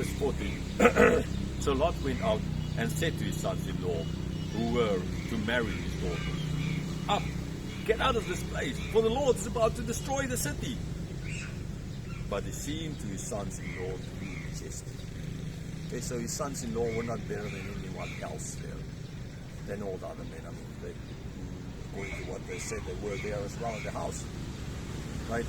verse 14. So Lot went out and said to his sons-in-law, who were to marry his daughters, "Up, get out of this place, for the Lord is about to destroy the city." But it seemed to his sons-in-law to be just. Okay, so his sons-in-law were not better than anyone else there, than all the other men. I mean, they, according to what they said, they were there as well in the house, right?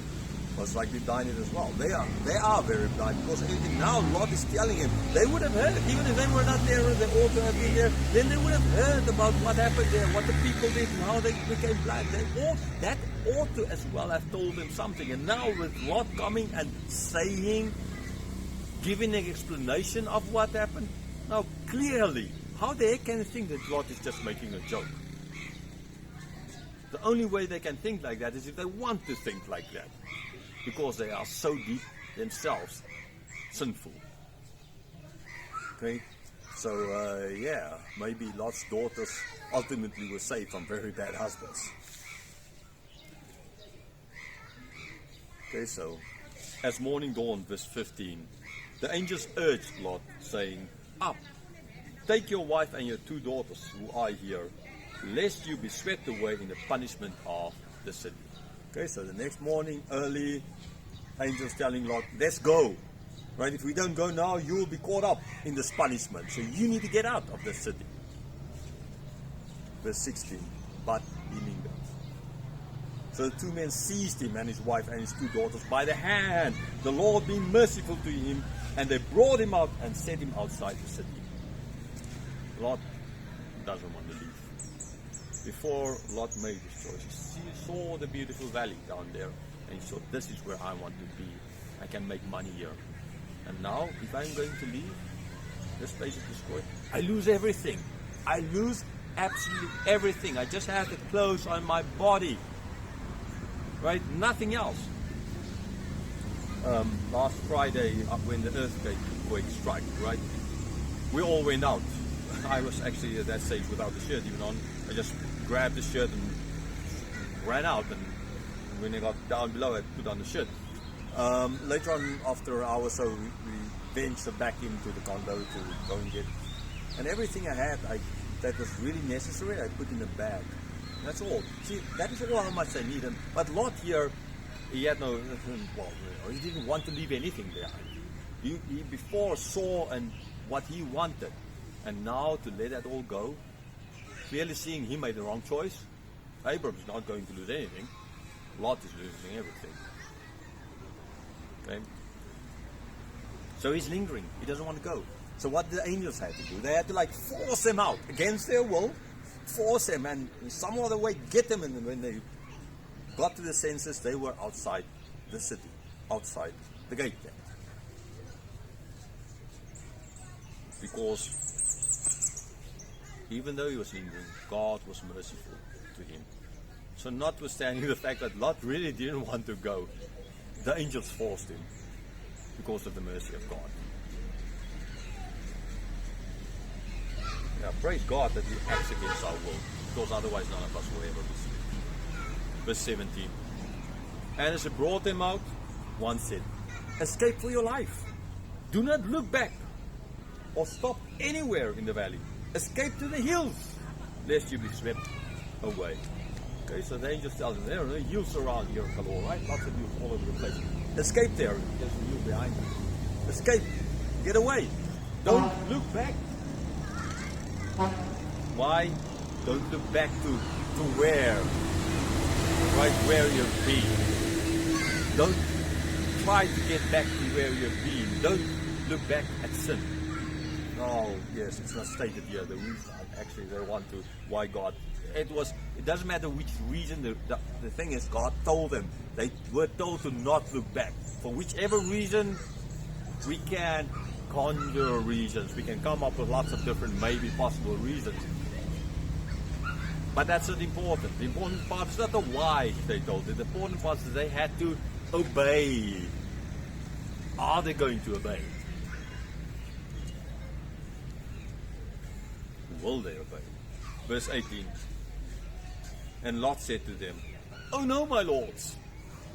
Most likely dine it as well. They are very blind, because now Lot is telling him, they would have heard, even if they were not there and they ought to have been there, then they would have heard about what happened there, what the people did and how they became blind. That ought to as well have told them something. And now with Lot coming and saying, giving an explanation of what happened, now clearly, how the heck can they think that Lot is just making a joke? The only way they can think like that is if they want to think like that, because they are so deep themselves sinful. Okay, so yeah, maybe Lot's daughters ultimately were saved from very bad husbands. Okay, so as morning dawned, verse 15, the angels urged Lot, saying, "Up, take your wife and your 2 daughters who are here, lest you be swept away in the punishment of the city." Okay, so the next morning, early, angels telling Lot, "Let's go." Right? If we don't go now, you will be caught up in this punishment. So you need to get out of the city. Verse 16, but he lingered. So the 2 men seized him and his wife and his 2 daughters by the hand, the Lord being merciful to him, and they brought him out and set him outside the city. Lot doesn't want to leave. Before Lot made his choice, he saw the beautiful valley down there, and he thought, this is where I want to be. I can make money here. And now, if I'm going to leave, this place is destroyed. I lose everything. I lose absolutely everything. I just have the clothes on my body. Right? Nothing else. Last Friday, when the earthquake struck, right? We all went out. I was actually at that stage without the shirt even on. I just grabbed the shirt and ran out, and when I got down below I put on the shirt. Later on, after an hour or so, we ventured back into the condo to go and get, and everything I had that was really necessary I put in a bag. That's all. See, that is all how much I need. But Lot here, he had no, well, he didn't want to leave anything there. He before saw and what he wanted, and now to let that all go, clearly seeing he made the wrong choice. Abram's not going to lose anything. Lot is losing everything. Okay? So he's lingering. He doesn't want to go. So what the angels had to do, they had to like force him out against their will, force him, and in some other way get him. And when they got to the senses, they were outside the city, outside the gate there. Because even though he was lingering, God was merciful to him. So notwithstanding the fact that Lot really didn't want to go, the angels forced him because of the mercy of God. Yeah, praise God that He acts against our will, because otherwise none of us will ever be saved. Verse 17. And as He brought them out, one said, "Escape for your life. Do not look back or stop anywhere in the valley. Escape to the hills, lest you be swept away." Okay, so the angels tell them, there are no hills around here, galore, right? Lots of hills all over the place. Escape there. There's a hill behind you. Escape. Get away. Don't look back. Why? Don't look back to where? Right where you've been. Don't try to get back to where you've been. Don't look back at sin. Oh, yes, it's not stated here. The reason, actually, they want to, why God. It doesn't matter which reason. The thing is, God told them. They were told to not look back. For whichever reason, we can conjure reasons. We can come up with lots of different, maybe possible reasons. But that's not important. The important part is not the why they told it. The important part is they had to obey. Are they going to obey? Will they obey? Verse 18. And Lot said to them, "Oh no, my lords,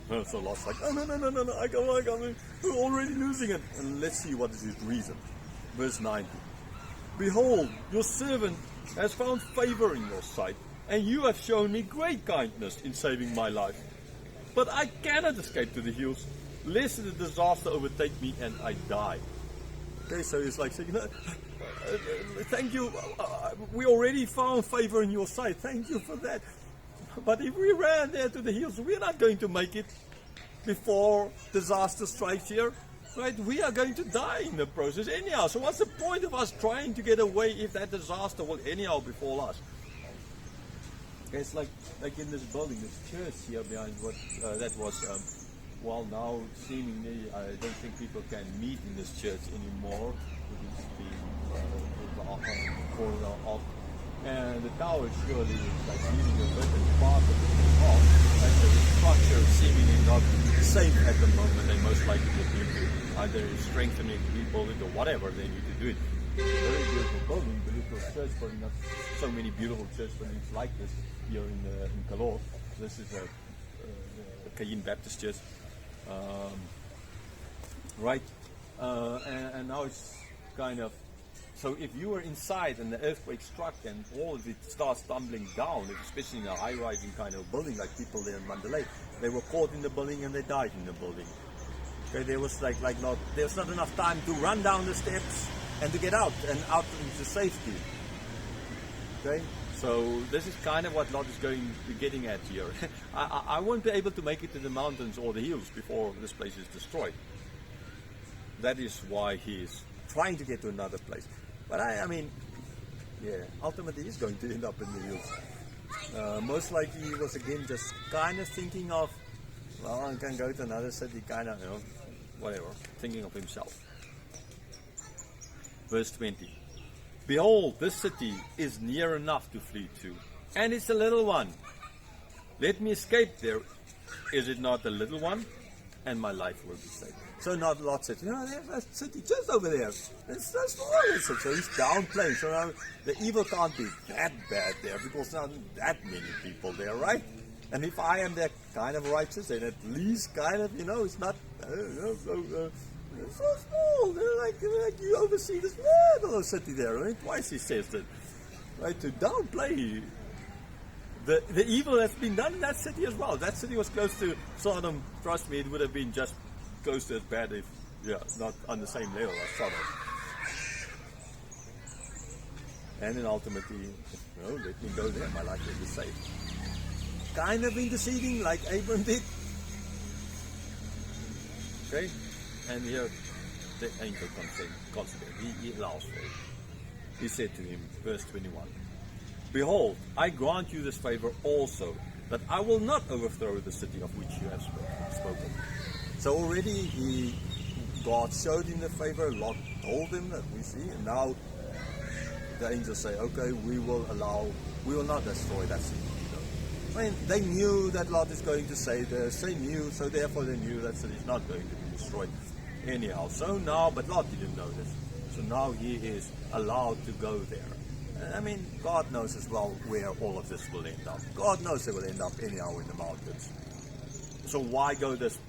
So Lot's like, oh, no, I go, we're already losing it. And let's see what is his reason. Verse 19. Behold, your servant has found favor in your sight, and you have shown me great kindness in saving my life. But I cannot escape to the hills, lest the disaster overtake me and I die. Okay, so he's like saying, thank you, we already found favor in your sight, thank you for that. But if we ran there to the hills, we're not going to make it before disaster strikes here. Right? We are going to die in the process anyhow. So what's the point of us trying to get away if that disaster will anyhow befall us? Okay, it's like in this building, this church here behind what that was. Well, now seemingly I don't think people can meet in this church anymore. It's been fallen off. And the tower surely is like leaving a bit and part of it off. And the structure seemingly not safe at the moment. They most likely will need to either strengthen it, rebuild it, or whatever they need to do it. Very beautiful building, beautiful church building. Not so many beautiful church buildings like this here in Kalor. This is a Cayenne Baptist Church, right? And now it's kind of. So if you were inside and the earthquake struck and all of it starts tumbling down, especially in a high-rising kind of building like people there in Mandalay, they were caught in the building and they died in the building. Okay, there was there's not enough time to run down the steps and to get out into safety. Okay, so this is kind of what Lot is getting at here. I won't be able to make it to the mountains or the hills before this place is destroyed. That is why he is trying to get to another place. But I mean, ultimately he's going to end up in the hills. Most likely he was again just kind of thinking of, well, I can go to another city, kind of, whatever, thinking of himself. Verse 20. Behold, this city is near enough to flee to, and it's a little one. Let me escape there. Is it not a little one? And my life will be saved. So not Lot said, there's a city just over there. It's so small. So he's downplaying. So now the evil can't be that bad there because not that many people there, right? And if I am that kind of righteous, then at least kind of, it's not it's so small. They're like you oversee this little city there, right? Twice he says that, right? To downplay the evil that's been done in that city as well. That city was close to Sodom. Trust me, it would have been just close to as bad if, not on the same level as Sodom. And then ultimately, let me go there, my life will be safe. Kind of interceding like Abram did. Okay? And here, the angel comes in, constantly. He allows for it. He said to him, verse 21, Behold, I grant you this favor also, that I will not overthrow the city of which you have spoken. So already God showed him the favor, Lot told him that we see, and now the angels say, okay, we will not destroy that city. I mean, they knew that Lot is going to say this, so therefore they knew that city is not going to be destroyed anyhow. So now, but Lot didn't know this, so now he is allowed to go there. I mean, God knows as well where all of this will end up. God knows they will end up anyhow in the mountains. So why go this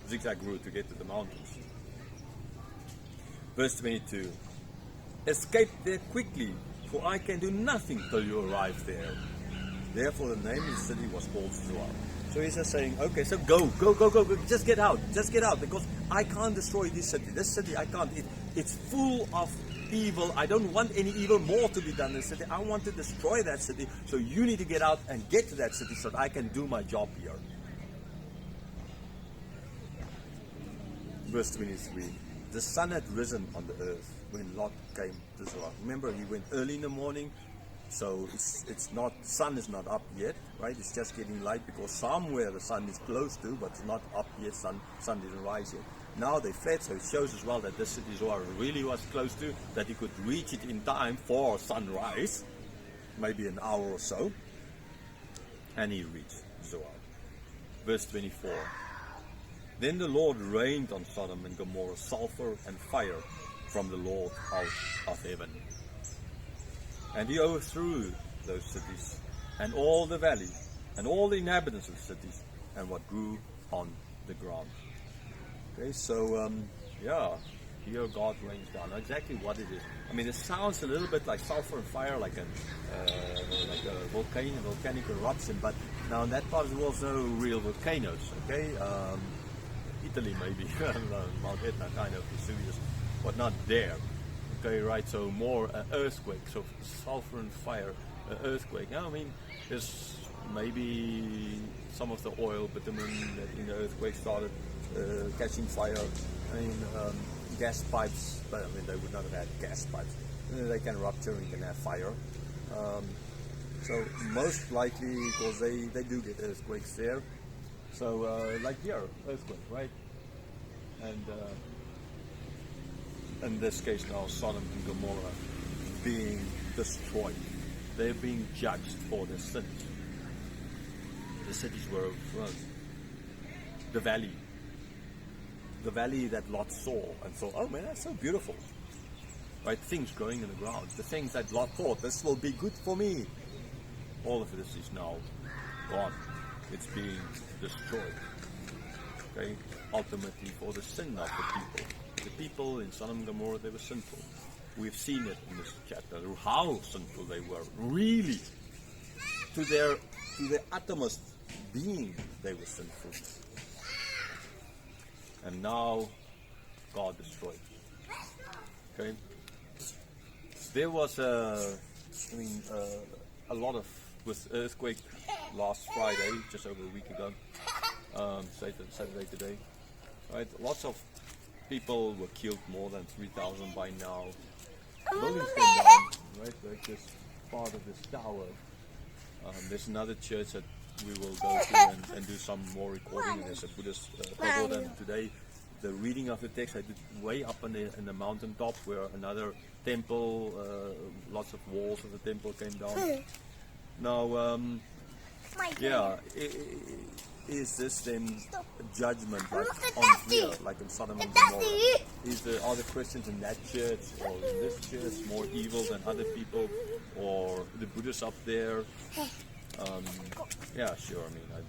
zigzag route to get to the mountains? Verse 22. Escape there quickly, for I can do nothing till you arrive there. Therefore the name of the city was called Zoar. So he's just saying, okay, so go, just get out, because I can't destroy this city. This city I can't. It's full of evil. I don't want any evil more to be done in the city. I want to destroy that city. So you need to get out and get to that city so that I can do my job here. Verse 23. The sun had risen on the earth when Lot came to Zoar. Remember, he went early in the morning. So it's not, sun is not up yet, right? It's just getting light because somewhere the sun is close to, but it's not up yet. Sun didn't rise yet. Now they fled, so it shows as well that this city Zoar really was close to, that he could reach it in time for sunrise, maybe an hour or so. And he reached Zoar. Verse 24. Then the Lord rained on Sodom and Gomorrah sulfur and fire from the Lord out of heaven. And he overthrew those cities, and all the valleys, and all the inhabitants of the cities, and what grew on the ground. Okay, so yeah, here God rains down. Now exactly what it is. I mean, it sounds a little bit like sulfur and fire, like a volcanic eruption. But now in that part of the world, there's no real volcanoes. Okay, Italy maybe, Mount Etna, kind of Vesuvius, but not there. Okay, right. So more earthquake. So sulfur and fire, earthquake. I mean, there's maybe some of the oil, bitumen that in the earthquake started catching fire. I mean, gas pipes, but I mean they would not have had gas pipes. They can rupture and you can have fire. So most likely, because they do get earthquakes there. So like here, earthquake, right? And in this case now, Sodom and Gomorrah being destroyed. They're being judged for their sins. The cities were the valley that Lot saw and thought, oh man, that's so beautiful. Right, things growing in the ground, the things that Lot thought, this will be good for me. All of this is now gone. It's being destroyed. Okay, ultimately for the sin of the people. The people in Sodom and Gomorrah, they were sinful. We've seen it in this chapter, how sinful they were. Really, to their uttermost being, they were sinful. And now, God destroyed. Okay, there was a lot of with earthquake last Friday, just over a week ago. Saturday today, right? Lots of people were killed, more than 3,000 by now. Buildings came down, right? Like this part of this tower. There's another church that we will go to and do some more recording. There's a Buddhist pagoda, and today the reading of the text I did way up in the mountaintop where another temple, lots of walls of the temple came down. Now, is this then judgment like on here, like in Sodom and Gomorrah? Are the Christians in that church or in this church more evil than other people, or the Buddhists up there? Yeah, sure. I mean, I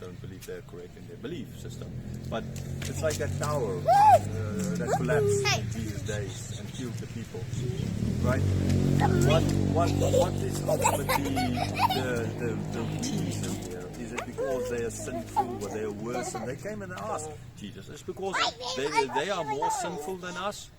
don't believe they're correct in their belief system, but it's like that tower that collapsed in Jesus' days and killed the people, right? What is ultimately the reason here? Is it because they are sinful or they are worse? And they came and asked Jesus, it's because they are more sinful than us?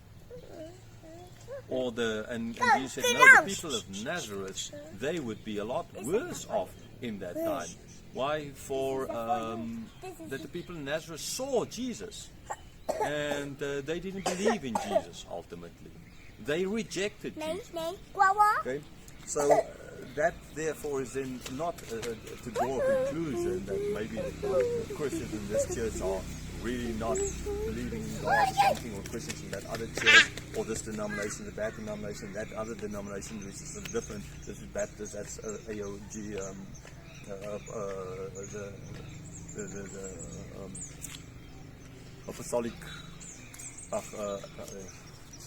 Or and Jesus said, no, the people of Nazareth, they would be a lot worse off in that time. Why? For that the people in Nazareth saw Jesus, and they didn't believe in Jesus ultimately. They rejected Jesus. Okay, so that therefore is then not to draw a conclusion that maybe the Christians in this church are really not believing in God or something, or Christians in that other church, or this denomination, the bad denomination, that other denomination, which is different. This is Baptist, that's AOG. The Apostolic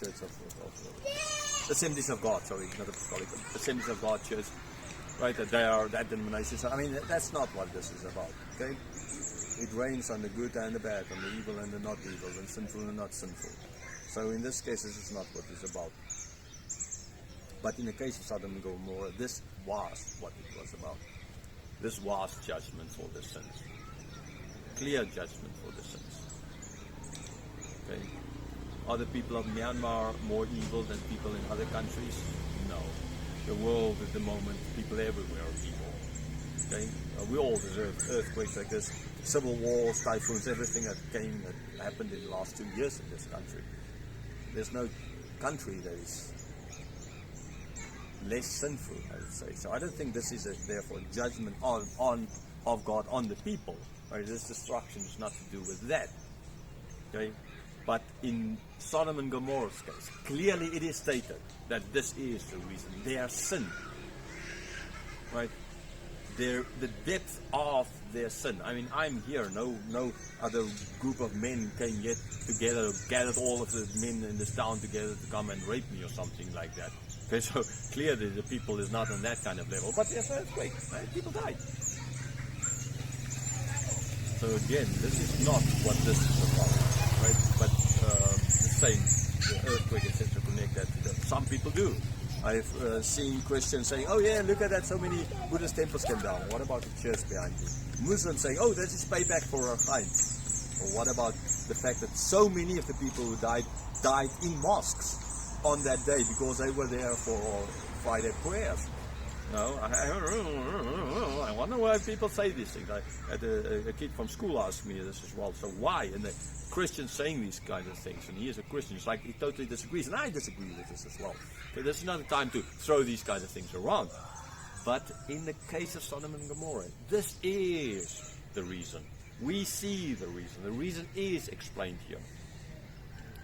Church of Assemblies of God, sorry, not Apostolic, Assemblies of God Church, right? That they are that denomination. So I mean, that's not what this is about. Okay, it rains on the good and the bad, on the evil and the not evil, and sinful and not sinful. So in this case, this is not what it's about. But in the case of Sodom and Gomorrah, this was what it was about. This was judgment for the sins. Clear judgment for the sins. Okay. Are the people of Myanmar more evil than people in other countries? No. The world at the moment, people everywhere are evil. Okay. We all deserve earthquakes like this, civil wars, typhoons, everything that happened in the last 2 years in this country. There's no country that is less sinful, I would say. So I don't think this is therefore judgment of God on the people. Right? This destruction is not to do with that. Okay? But in Sodom and Gomorrah's case, clearly it is stated that this is the reason. Their sin. Right? The depth of their sin. I mean, I'm here. No other group of men came yet together, gathered all of the men in this town together to come and rape me or something like that. Okay, so clearly the people is not on that kind of level. But there's an earthquake, right? People died. So again, this is not what this is about, right? But the same, the earthquake, etc., connect that to that. Some people do. I've seen Christians saying, oh yeah, look at that, so many Buddhist temples came down. What about the church behind you? Muslims saying, oh, this is payback for our crime. Or what about the fact that so many of the people who died in mosques on that day because they were there for Friday prayers? No, I wonder why people say these things. I had a kid from school asked me this as well. So why? And the Christians saying these kinds of things, and he is a Christian. It's like he totally disagrees, and I disagree with this as well. Okay, this is not the time to throw these kinds of things around. But in the case of Sodom and Gomorrah, this is the reason. We see the reason. The reason is explained here.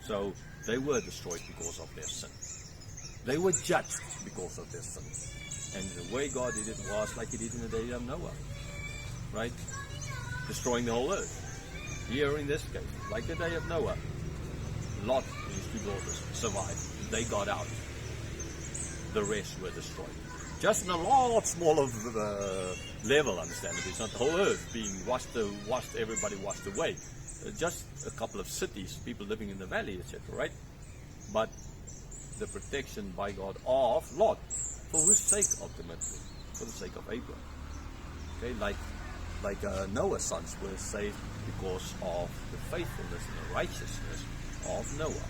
So they were destroyed because of their sin. They were judged because of their sin. And the way God did it was like He did in the day of Noah, right? Destroying the whole earth. Here in this case, like the day of Noah, Lot and his two daughters survived. They got out. The rest were destroyed. Just on a lot smaller level, understandably. It's not the whole earth being everybody washed away. Just a couple of cities, people living in the valley, etc., right? But the protection by God of Lot. For whose sake, ultimately? For the sake of Abraham. Okay, like Noah's sons were saved because of the faithfulness and the righteousness of Noah.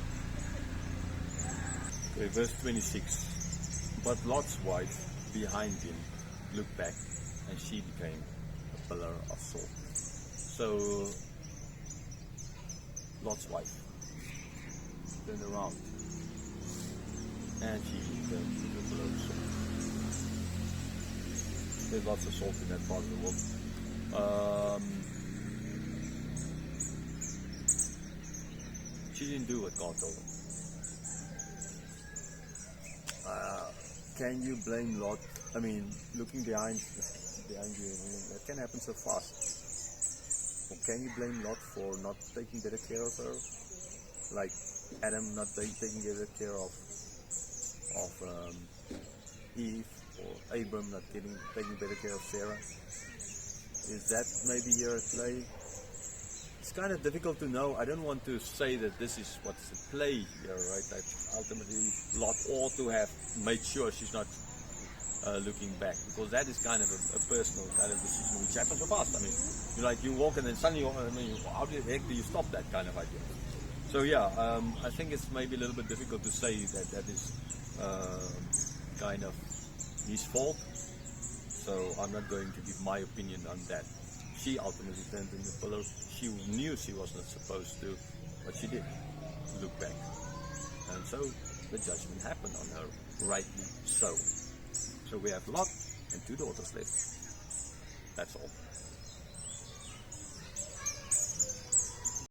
Okay, verse 26. But Lot's wife behind him looked back, and she became a pillar of salt. So Lot's wife turned around, and she turned into a pillar of salt. There's lots of salt in that part of the world. She didn't do what God told her. Can you blame Lot? I mean, looking behind you, that can happen so fast. Or can you blame Lot for not taking better care of her? Like Adam not taking better care of Eve, or Abram not taking better care of Sarah? Is that maybe here at play? It's kind of difficult to know. I don't want to say that this is what's at play here, right? That ultimately Lot ought to have made sure she's not looking back, because that is kind of a personal kind of decision which happens so fast. I mean, you walk and then suddenly, how the heck do you stop that kind of idea? So yeah, I think it's maybe a little bit difficult to say that is kind of his fault. So I'm not going to give my opinion on that. She ultimately turned in the pillar. She knew she was not supposed to, but she did look back. And so the judgment happened on her, rightly so. So we have Lot and two daughters left. That's all.